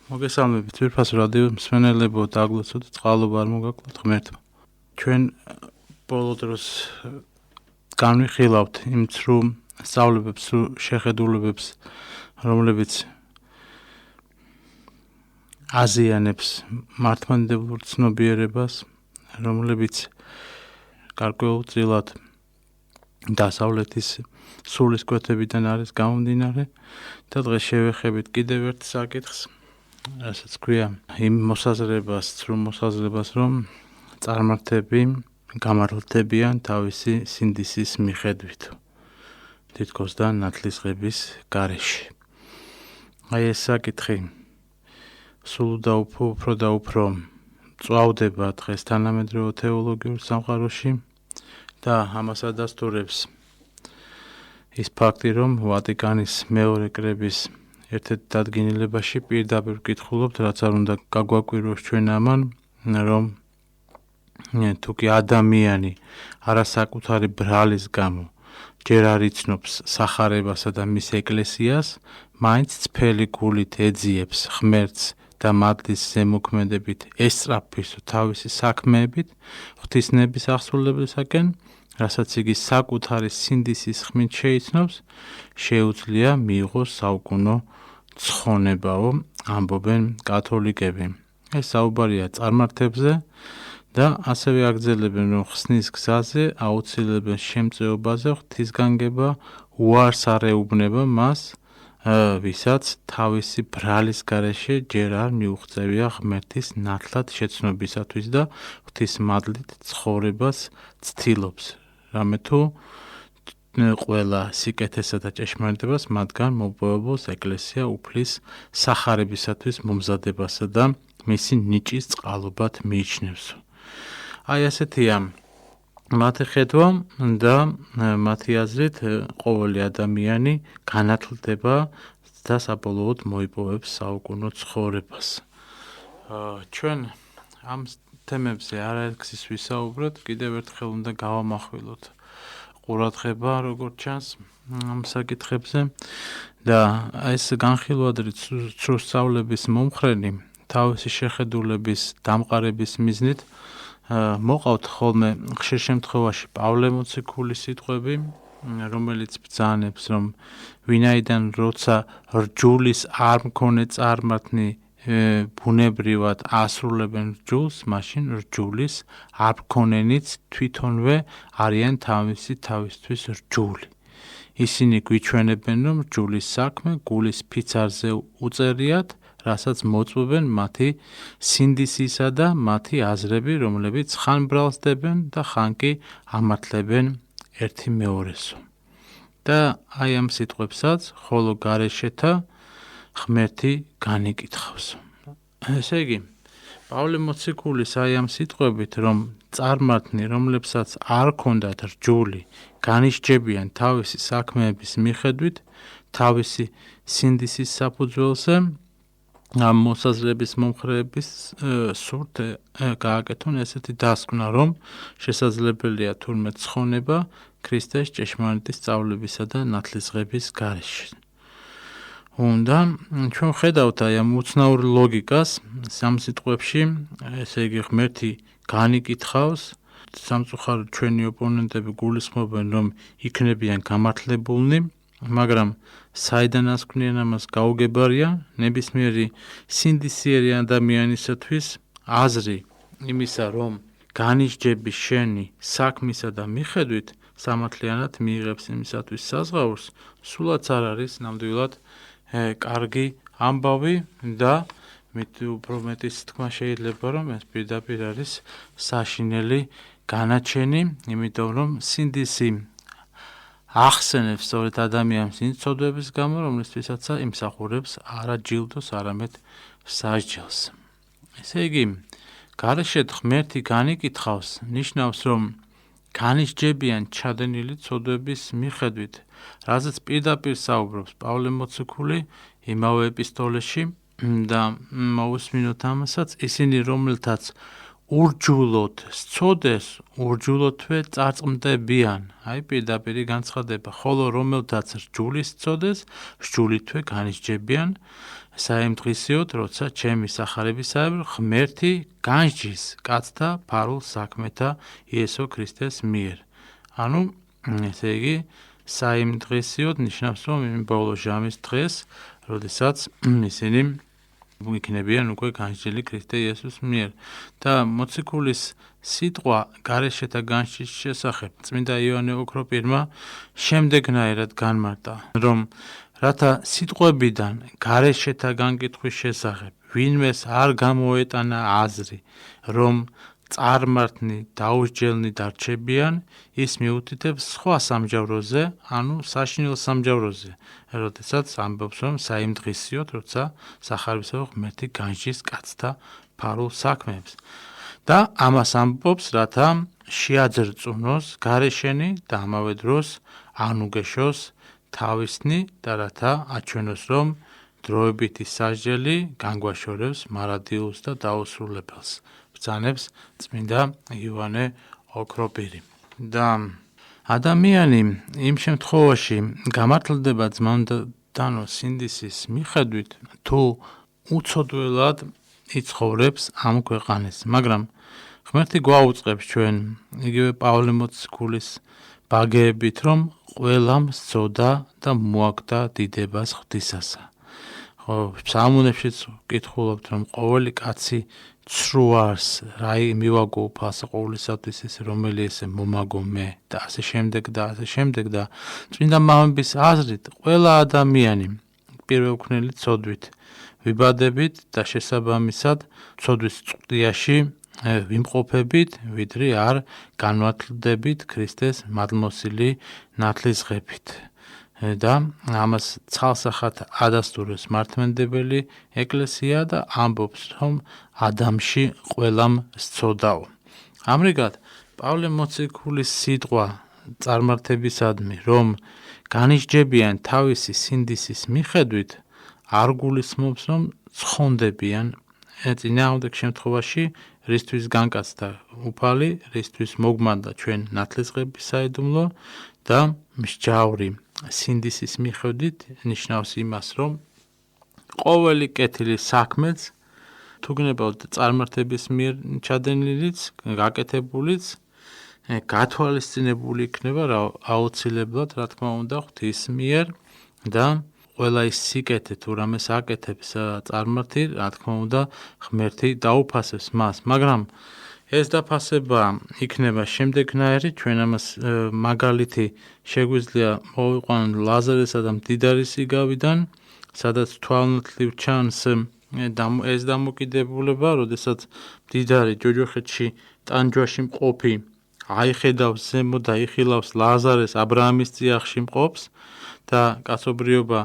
მოგესალმებით ვირფას რადიო მსმენელებო და აგლოცოთ წყალობა არ მოგაკლოთ ღმერთმა. ჩვენ ბოლო დროს განვიხილავთ იმ ცრუ სწავლებებს, შეხედულებებს, რომლებიც აზიანებს მართლმადიდებლურ ცნობიერებას, რომლებიც გარკვეულწილად დასავლეთის სულისკვეთებიდან არის გამომდინარე და დღეს შევეხებით კიდევ ერთ საკითხს, რასაც ქვია იმ მოსაზრებას, ცრუ მოსაზრებას, რომ წარმართები გამართლებიან თავისი სინდისის მიხედვით, თითქოს და ნათლისღების გარეშე. აი ეს საკითხი სულ და უფრო და უფრო წვავდება დღეს თანამედროვე თეოლოგიურ სამყაროში და ამას ადასტურებს ის ფაქტი, რომ ვატიკანის მეორე კრების ერთ-ერთ დადგენილებაში პირდაპირ ვკითხულობთ, რაც არ უნდა გაგვაკვირვოს ჩვენ ამან, რომ თუკი ადამიანი არასაკუთარი ბრალის გამო ჯერ არ იცნობს სახარებასა და მის ეკლესიას, მაინც წფელი გულით ეძიებს ღმერთს და მადლის ზემოქმედებით ესწრაფვის თავისი საქმეებით ღვთისნების აღსრულებისაკენ, რასაც იგი საკუთარი სინდისის ხმით შეიცნობს, შეუძლია მიიღოს საუკუნო ცხონებაო, ამბობენ კათოლიკები. ეს საუბარია წარმართებზე და ასევე აგრძელებენ, რომ ხსნის გზაზე აუცილებელ შემწეობაზე ღვთისგანგება უარს არ ეუბნება მას, ვისაც თავისი ბრალის გარეშე ჯერ არ მიუღწევია ღმერთის ნათლად შეცნობისათვის და ღვთისმადლით ცხოვრებას ცდილობს. რამე თუ ყველა სიკეთესა და ჭეშმარიტებას მათგან მოპოვებულს ეკლესია უფლის სახარებისათვის მომზადებასა და მისი ნიჭის წყალობად მიიჩნევს. აი ასეთია მათი ხედვა და მათი აზრით ყოველი ადამიანი განათლდება და საბოლოოდ მოიპოვებს საუკუნო ცხოვრებას. ჩვენ ამ თემებზე არაერთხელ ვისაუბრეთ, კიდევ ერთხელ უნდა გავამახვილოთ ყურადღება, როგორც ჩანს ამ საკითხებზე და ეს განხილვადრი ცრუ სწავლების მომხრენი თავისი შეხედულების დამყარების მიზნით მოყავთ ხოლმე ხშირ შემთხვევაში პავლე მოციქულის სიტყვები, რომელიც ბრძანებს, რომ ვინაიდან როცა რჯულის არ მქონე წარმართნი ბუნებრივად ასრულებენ რჯულს, მაშინ რჯულის არ მქონენიც თვითონვე არიან თავისთვის რჯული. ისინი გვიჩვენებენ, რომ რჯულის საქმე გულის ფიცარზე უწერიათ, რასაც მოწვევენ მათი სინდისისა და მათი აზრები, რომლებიც ხან ბრალს დებენ და ხან კი ამართლებენ ერთი მეორესო. და აი ამ სიტყვებსაც ხოლო გარეშეთა ღმერთი განიკითხავს. ესე იგი, პავლე მოციქულის აი ამ სიტყვებით, რომ წარმართნი, რომლებსაც არ ქონდათ რჯული, განისჯებიან თავისი საქმეების მიხედვით, თავისი სინდისის საფუძველზე, ამ მოსაზრების მომხრეების სურთ გააკეთონ ესეთი დასკვნა, რომ შესაძლებელია თურმე ცხონება ქრისტეს ჭეშმარიტი სწავლებისა და ნათლისღების გარეშე. უნდა ჩვენ ხედავთ აი ამ უცნაურ ლოგიკას სამ სიტყვებში, ესე იგი ღმერთი განიკითხავს, სამწუხაროდ ჩვენი ოპონენტები გულისხმობენ, რომ იქნებიან გამართლებულნი, მაგრამ საიდან ასკვნიან ამას გაუგებარია ნებისმიერი სინდისიერი ადამიანისათვის აზრი იმისა, რომ განისჯების შენი საქმისა და მიხედვით სამართლიანად მიიღებს იმისათვის საზღაურს, სულაც არ არის ნამდვილად კარგი ამბავი და უფრო მეტის თქმა შეიძლება, რომ ეს პირდაპირ არის საშინელი განაჩენი, იმიტომ რომ სინდისი ახსენებს სწორედ ადამიანის იმ ცოდვების გამო, რომლისთვისაც იმსახურებს არა ჯილდოს, არამედ სასჯელს. ესე იგი, გარეშეთ ღმერთი განიკითხავს, ნიშნავს, რომ განისჯებიან ჩადენილი ცოდვების მიხედვით, რაზეც პირდაპირ საუბრობს პავლე მოციქული იმავე ეპისტოლეში და მოусმინოთ ამასაც, ისინი რომელთაც ურჯულოდ სცოდეს, ურჯულოდვე წარწმდებიან. აი პირდაპირი განცხადება, ხოლო რომელთაც რჯული სცოდეს, რჯულითვე განისჯებიან საიმდღისიოდ, როცა ჩემი სახარებისაებრ ღმერთი განსჯის კაცთა ფარულ საქმეთა იესო ქრისტეს მიერ. ანუ, ესე იგი, საიმდღისიოდ ნიშნავს, რომ ბოლო ჟამის დღეს, როდესაც ისინი იქნებიან უკვე განსჯილი ქრისტე იესოს მიერ. და მოციქულის სიტყვა გარეშეთა განსჯის შესახებ წმინდა იოანე ოქროპირმა შემდეგნაირად განმარტა, რომ რათა სიტყვებიდან გარეშეთა განკითხვის შესახებ ვინმეს არ გამოეტანა აზრი, რომ წარმართნი დაუსჯელნი დარჩებიან, ის მიუთითებს სხვა სამჯავროზე, ანუ საშინელ სამჯავროზე, როდესაც ამბობს, რომ საიმდღისიოდ, როცა სახარებისაებრ ღმერთი განსჯის კაცთა ფარულ საქმეებს. და ამას ამბობს, რათა შეაძრწუნოს გარეშენი და ამავე დროს ანუგეშოს თავისნი და რათა აჩვენოს, რომ დროებითი სასჯელი განგვაშორებს მარადილს და დაუსრულებელს. ბრძანებს წმინდა იოანე ოქროპირი. და ადამიანი იმ შემთხვევაში გამართლდება ძმამდანო სინდისის მიხედვით, თუ უცოდველად იცხოვრებს ამ ქვეყანას, მაგრამ ღმერთი გვაუწყებს ჩვენ იგივე პავლე მოციქულის ბაგეებით, რომ ყველამ სცოდა და მოაგდა დიდებას ღვთისასა. ფსალმუნებშიც ვკითხულობთ, რომ ყოველი კაცი ცრუარს რა მივაგო უფალსა ყოვლისათვის ეს რომელი ესე მომაგო მე და ასე შემდეგ და ასე შემდეგ და წმინდა მამების აზრით ყველა ადამიანი პირველ ქნელი ცოდვით ვიბადებით და შესაბამისად ცოდვის წყვდიაში ვიმყოფებით, ვიდრე არ განვათლდებით ქრისტეს მადლმოსილი ნათლისღებით. და ამას ცალსახად ადასტურებს მართლმადიდებელი ეკლესია და ამბობს, რომ ადამიანში ყველამ სცოდაო. ამრიგად, პავლე მოციქულის სიტყვა წარმართებისადმი, რომ განისჯებიან თავისი სინდისის მიხედვით, არ გულისხმობს, რომ ცხონდებიან წინააღმდეგ შემთხვევაში, რისთვის განკაცდა უფალი, რისთვის მოგმანდა ჩვენ ნათლისღების საიდუმლო და მსჯავრი სინდისის მიხედვით ნიშნავს იმას, რომ ყოველი კეთილი საქმეც თუ გნებავთ წარმართების მიერ ჩადენილიც, გაკეთებულიც, გათვალისწინებული იქნება აუცილებლად, რა თქმა უნდა, ღვთის მიერ და ყველა ის სიკეთე თუ რამეს აკეთებს წარმართი, რა თქმა უნდა, ღმერთი დაუფასებს მას, მაგრამ ეს დაფასება იქნება შემდეგნაირი, ჩვენ ამას მაგალითი შეგვიძლია მოვიყვანოთ ლაზარესა და მდიდარის იგავიდან, სადაც თვალნათლივ ჩანს ეს დამოკიდებულება, როდესაც მდიდარი ჯოჯოხეთში ტანჯვაში მყოფი აიხედავს ზემო და იხილავს ლაზარეს აბრაამის წიაღში მყოფს და კაცობრიობა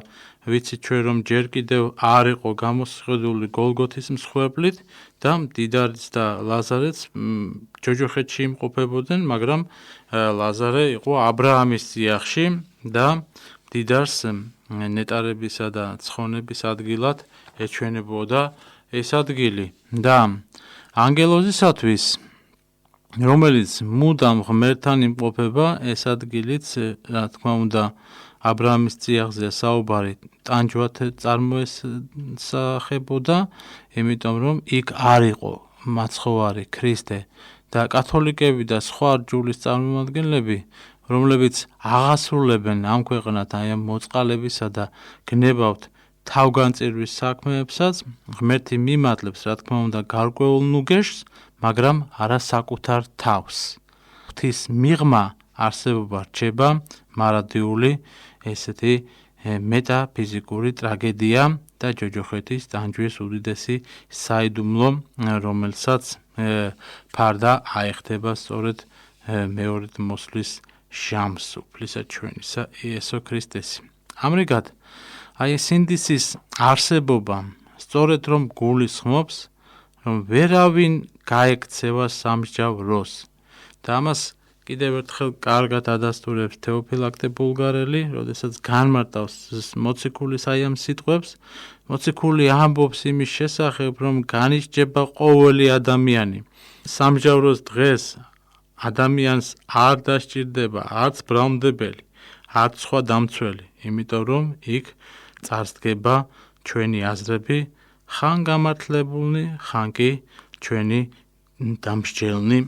ვიცით ჩვენ, რომ ჯერ კიდევ არ იყო გამოსყიდული გოლგოთის მსხვერპლით და მდიდარიც და ლაზარეც ჯოჯოხეთში იმყოფებოდნენ, მაგრამ ლაზარე იყო აბრაამის წიაღში და მდიდარს ნეტარებისა და ცხონების ადგილად ეჩვენებოდა ეს ადგილი. და ანგელოზისათვის, რომელიც მუდამ ღმერთთან იმყოფება, ეს ადგილიც, რა თქმა უნდა, აბრაამის წიაღზეა საუბარი, ტანჯვად წარმოესახებოდა, იმიტომ რომ იქ არ იყო მაცხოვარი ქრისტე და კათოლიკები და სხვა რჯულის წარმომადგენლები, რომლებიც აღასრულებენ ამ ქვეყნად აი ამ მოწყალებისა და გნებავთ თავგანწირვის საქმეებსაც, ღმერთი მიმატლებს, რა თქმა უნდა, გარკვეულ ნუგეშს, მაგრამ არა საკუთარ თავს. ღვთის მიღმა არსებობა რჩება მარადიული ესეთი მეტაფიზიკური ტრაგედია და ჯოჯოხეთის ტანჯვის უდიდესი საიდუმლო, რომელსაც ფარდა აიხდება სწორედ მეორედ მოსვლის ჟამს უფლისა ჩვენისა იესო ქრისტესი. ამრიგად, აი სინდისის არსებობა სწორედ რომ გულისხმობს, რომ ვერავინ გაექცევა სამსჯავროს და ამას კიდევ ერთხელ კარგად ადასტურებს თეოფილაქტე ბულგარელი, როდესაც განმარტავს მოციქულის აი ამ სიტყვებს, მოციქული ამბობს იმის შესახებ, რომ განისჯება ყოველი ადამიანი. სამსჯავროს დღეს ადამიანს არ დასჭირდება არც ბრალმდებელი, არც სხვა დამცველი, იმიტომ რომ იქ წარსდგება ჩვენი აზრები, ხან გამართლებულნი, ხან კი ჩვენი დამსჯელნი